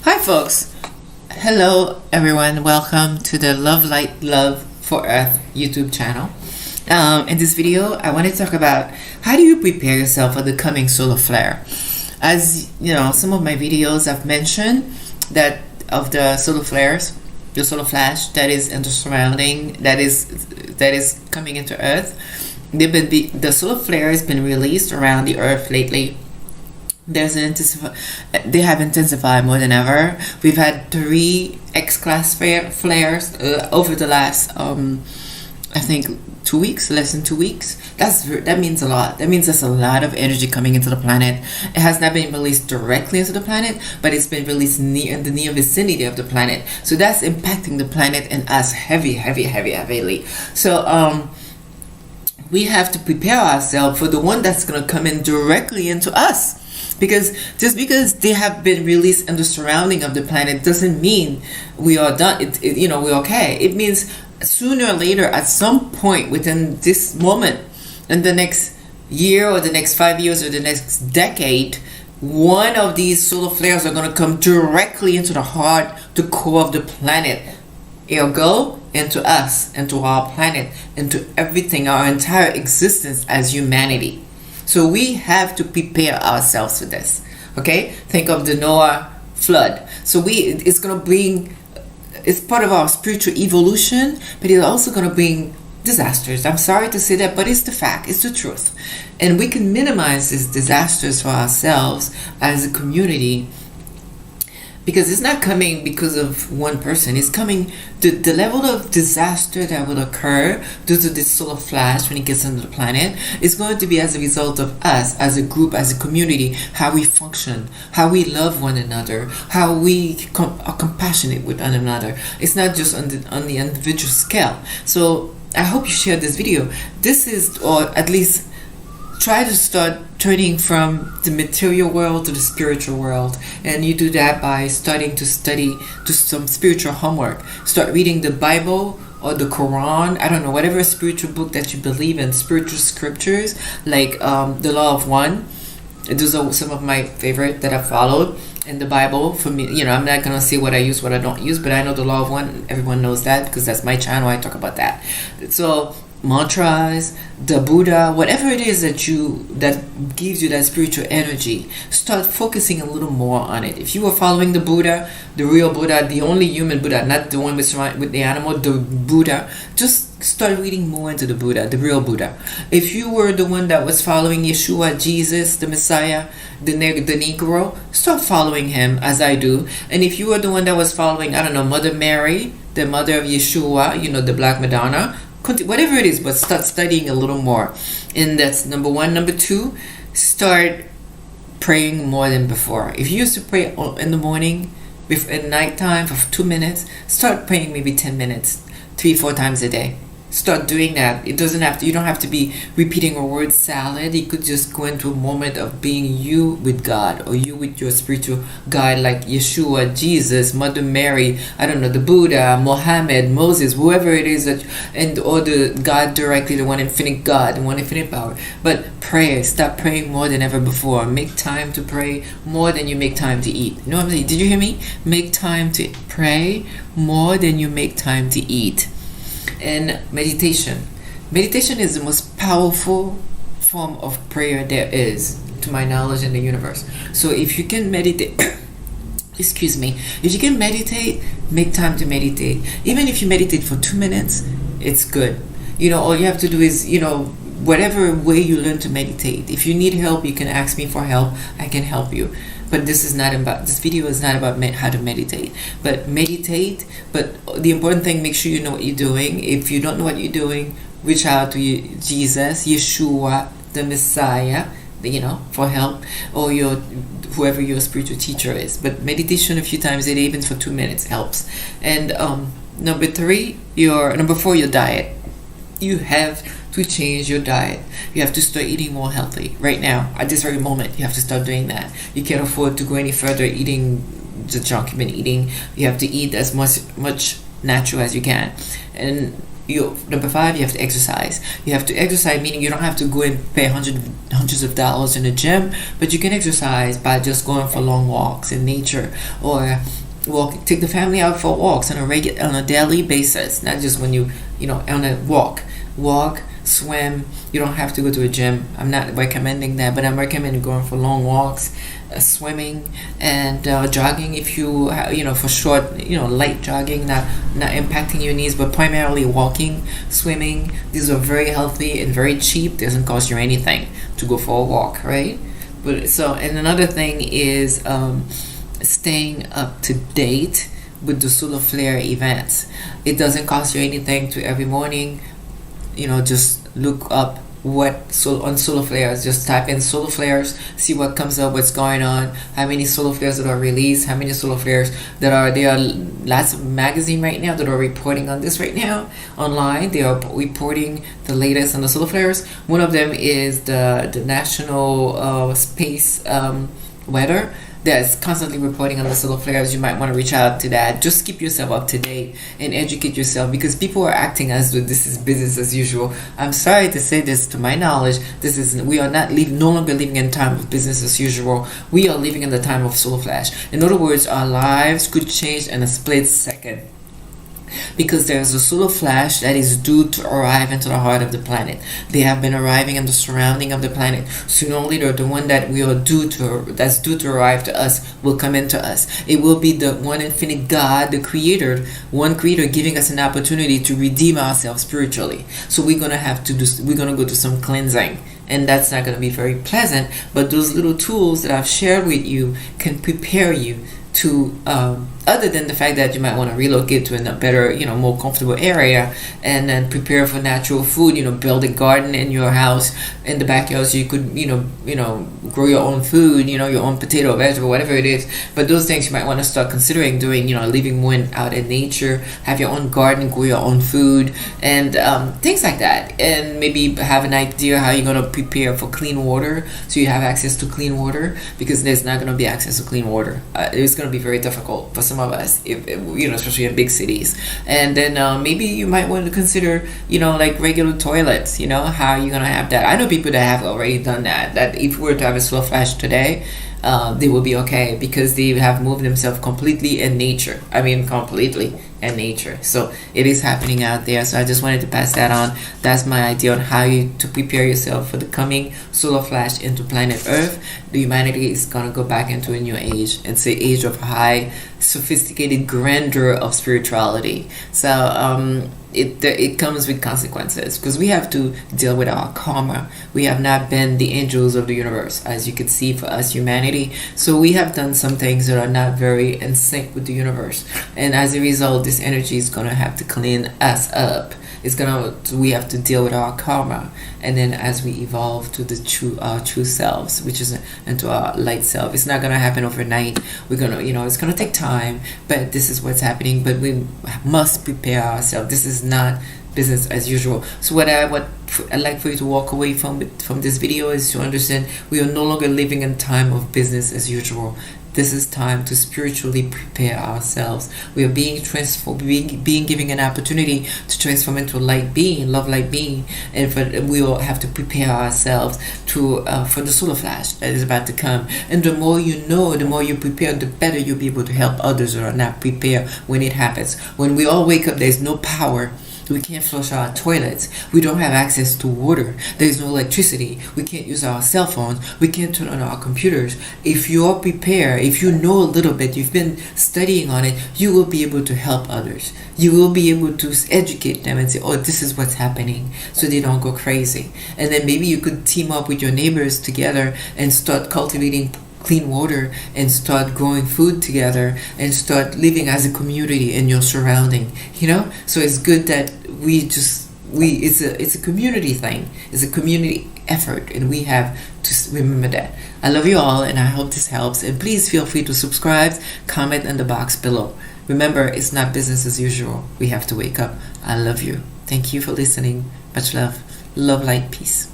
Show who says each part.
Speaker 1: Hi, folks. Hello, everyone. Welcome to the Love Light Love for Earth YouTube channel. In this video, I want to talk about how do you prepare yourself for the coming solar flare. As you know, some of my videos I've mentioned that of the solar flares, the solar flash that is in the surrounding, that is coming into Earth. The solar flare has been released around the Earth lately. They have intensified more than ever. We've had 3 X-class flares over the last, I think, 2 weeks, less than 2 weeks. That means a lot. That means there's a lot of energy coming into the planet. It has not been released directly into the planet, but it's been released in the near vicinity of the planet. So that's impacting the planet and us heavily. So we have to prepare ourselves for the one that's going to come in directly into us. Because just because they have been released in the surrounding of the planet doesn't mean we are done. We're okay. It means sooner or later, at some point within this moment, in the next year or the next 5 years or the next decade, one of these solar flares are going to come directly into the heart, the core of the planet. Ergo, into us, into our planet, into everything, our entire existence as humanity. So we have to prepare ourselves for this. Okay? Think of the Noah flood. So it's going to bring, it's part of our spiritual evolution, but it's also going to bring disasters. I'm sorry to say that, but it's the fact, it's the truth. And we can minimize these disasters for ourselves as a community, because it's not coming because of one person. It's coming, the level of disaster that will occur due to this solar flash when it gets into the planet is going to be as a result of us as a group, as a community, how we function, how we love one another, how we are compassionate with one another. It's not just on the individual scale. So I hope you share this video. This is, or at least try to start turning from the material world to the spiritual world, and you do that by starting to study, do some spiritual homework. Start reading the Bible or the Quran, I don't know, whatever spiritual book that you believe in, spiritual scriptures like the Law of One. Those are some of my favorite that I followed in the Bible. For me, I'm not gonna say what I use, what I don't use, but I know the Law of One. Everyone knows that because that's my channel. I talk about that. So mantras, the Buddha, whatever it is that gives you that spiritual energy, start focusing a little more on it. If you were following the Buddha, the real Buddha, the only human Buddha, not the one with the animal, the Buddha, just start reading more into the Buddha, the real Buddha. If you were the one that was following Yeshua, Jesus, the Messiah, the Negro, start following him as I do. And if you were the one that was following, I don't know, Mother Mary, the mother of Yeshua, the Black Madonna, whatever it is, but start studying a little more. And that's number 1. Number 2, start praying more than before. If you used to pray in the morning, at nighttime for 2 minutes, start praying maybe 10 minutes, 3-4 times a day. Start doing that. You don't have to be repeating a word salad. You could just go into a moment of being you with God, or you with your spiritual guide, like Yeshua, Jesus, Mother Mary, I don't know, the Buddha, Mohammed, Moses, whoever it is or the God directly, the one infinite God, the one infinite power. But pray. Stop praying more than ever before. Make time to pray more than you make time to eat. You know what I'm saying? Did you hear me? Make time to pray more than you make time to eat. And meditation. Meditation is the most powerful form of prayer there is, to my knowledge, in the universe. So if you can meditate, if you can meditate, make time to meditate. Even if you meditate for 2 minutes, it's good. All you have to do is, whatever way you learn to meditate. If you need help, you can ask me for help. I can help you. But this video is not about how to meditate. But meditate, but the important thing, make sure you know what you're doing. If you don't know what you're doing, reach out to Jesus, Yeshua, the Messiah, for help, or whoever your spiritual teacher is. But meditation a few times a day, even for 2 minutes, helps. And number 4, your diet. You have to change your diet. You have to start eating more healthy right now, at this very moment. You have to start doing that. You can't afford to go any further eating the junk you've been eating. You have to eat as much natural as you can. And Number five, you have to exercise. You have to exercise, meaning you don't have to go and pay hundreds of dollars in a gym, but you can exercise by just going for long walks in nature, or take the family out for walks on a daily basis, not just when on a walk, swim. You don't have to go to a gym. I'm not recommending that, but I'm recommending going for long walks, swimming, and jogging. If for short, light jogging, not impacting your knees, but primarily walking, swimming. These are very healthy and very cheap. Doesn't cost you anything to go for a walk, right? And another thing is staying up to date with the solar flare events. It doesn't cost you anything to every morning, just look up on solar flares. Just type in solar flares, see what comes up, what's going on, how many solar flares that are released, how many solar flares there are lots of magazines right now that are reporting on this right now online. They are reporting the latest on the solar flares. One of them is the National Space Weather that's constantly reporting on the solar flares. You might want to reach out to that. Just keep yourself up to date and educate yourself, because people are acting as though this is business as usual. I'm sorry to say this, to my knowledge, we are no longer living in time of business as usual. We are living in the time of solar flash. In other words, our lives could change in a split second, because there's a solar flash that is due to arrive into the heart of the planet. They have been arriving in the surrounding of the planet. Sooner or later, the one that's due to arrive to us will come into us. It will be the one infinite God, the creator, one creator, giving us an opportunity to redeem ourselves spiritually. So we're gonna go to some cleansing. And that's not going to be very pleasant, but those little tools that I've shared with you can prepare you to, other than the fact that you might want to relocate to a better, more comfortable area, and then prepare for natural food. Build a garden in your house, in the backyard, so you could, grow your own food, your own potato, vegetable, whatever it is. But those things you might want to start considering doing, living more out in nature, have your own garden, grow your own food, and things like that. And maybe have an idea how you're going to prepare for clean water, so you have access to clean water, because there's not going to be access to clean water. It's going to be very difficult for some of us, especially in big cities. And then maybe you might want to consider, like regular toilets. How you're gonna have that. I know people that have already done that. That if we were to have a slow flash today, they will be okay, because they have moved themselves completely in nature. Completely in nature. So it is happening out there. So I just wanted to pass that on. That's my idea on how to prepare yourself for the coming solar flash into planet Earth. The humanity is gonna go back into a new age. It's an age of high, sophisticated grandeur of spirituality. So it comes with consequences, because we have to deal with our karma. We have not been the angels of the universe, as you could see, for us humanity. So we have done some things that are not very in sync with the universe, and as a result, this energy is going to have to clean us up. We have to deal with our karma, and then as we evolve to our true selves, which is into our light self. It's not going to happen overnight. We're going to, it's going to take time, but this is what's happening. But we must prepare ourselves. This is not business as usual. So what I'd like for you to walk away from this video is to understand we are no longer living in time of business as usual. This is time to spiritually prepare ourselves. We are being transformed, being given an opportunity to transform into a light being, love light being, and we will have to prepare ourselves for the solar flash that is about to come. And the more you know, the more you prepare, the better you'll be able to help others who are not prepared when it happens. When we all wake up, there's no power. We can't flush our toilets. We don't have access to water. There's no electricity. We can't use our cell phones. We can't turn on our computers. If you're prepared, if you know a little bit, you've been studying on it, you will be able to help others. You will be able to educate them and say, oh, this is what's happening, so they don't go crazy. And then maybe you could team up with your neighbors together and start cultivating clean water, and start growing food together, and start living as a community in your surrounding. So it's good that it's a community thing. It's a community effort, and we have to remember that. I love you all, and I hope this helps, and please feel free to subscribe, comment in the box below. Remember, it's not business as usual. We have to wake up. I love you. Thank you for listening. Much love. Love, light, peace.